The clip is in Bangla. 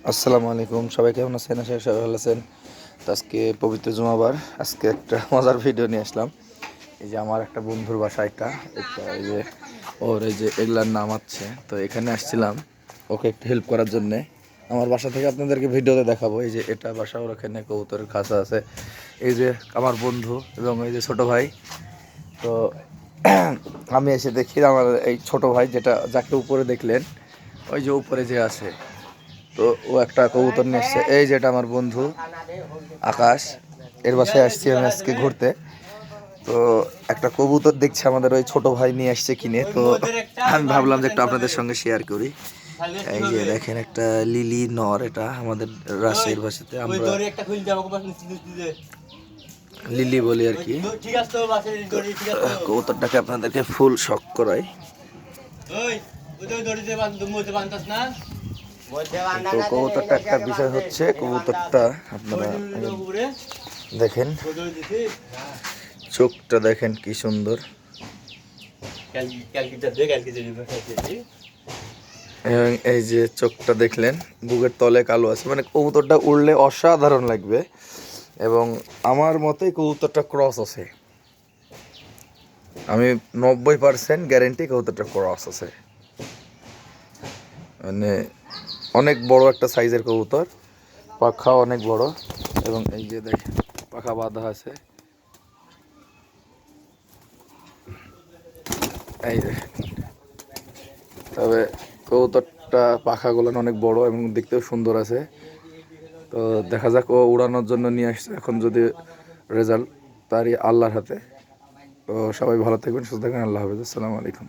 আসসালামু আলাইকুম, সবাই কেমন আছেন? আশা করি সবাই ভালো আছেন। তো আজকে পবিত্র জুমাবার, আজকে একটা মজার ভিডিও নিয়ে আসলাম। এই যে আমার একটা বন্ধুর বাসা, এটা এটা এই যে ওর এই যে এগুলার নাম আছে। তো এখানে আসছিলাম ওকে একটু হেল্প করার জন্যে। আমার বাসা থেকে আপনাদেরকে ভিডিওতে দেখাবো। এই যে এটা বাসা, ওর এখানে কবুতরের খাঁচা আছে। এই যে আমার বন্ধু এবং এই যে ছোট ভাই। তো আমি এসে দেখি আমার এই ছোট ভাই, যাকে উপরে দেখলেন, ওই যে উপরে যে আছে, তো ও একটা কবুতর নিয়ে এসছে। এই যেটা আমার বন্ধু আকাশ, এর বাসায় আসছি আমি আজকে ঘুরতে। তো একটা কবুতর দেখছি আমাদের ওই ছোট ভাই নিয়ে আসছে কিনে। তো আমি ভাবলাম যে একটু আপনাদের সঙ্গে শেয়ার করি। এই যে দেখেন একটা লিলি নর, এটা আমাদের রাজশাহীর ভাষাতে আমরা লিলি বলি আর কি। কবুতরটাকে আপনাদেরকে ফুল শখ করাই। তো কবুতরটা একটা বিষয় হচ্ছে, কবুতরটা আপনারা দেখেন, চোখটা দেখেন কি সুন্দর, এবং এই যে চোখটা দেখলেন, বুকের তলে কালো আছে, মানে কবুতরটা উড়লে অসাধারণ লাগবে। এবং আমার মতে কবুতরটা ক্রস আছে, আমি 90% গ্যারেন্টি কবুতরটা ক্রস আছে। মানে অনেক বড় একটা সাইজের কবুতর, পাখা অনেক বড়, এবং এই যে দেখেন পাখা বাঁধা আছে। এই যে তবে কবুতরটা পাখাগুলো অনেক বড় এবং দেখতেও সুন্দর আছে। তো দেখা যাক, ও উড়ানোর জন্য নিয়ে আসছে, এখন যদি রেজাল্ট তারই আল্লাহর হাতে। তো সবাই ভালো থাকবেন, সুস্থ থাকবেন, আল্লাহ হাফেজ, আসসালামু আলাইকুম।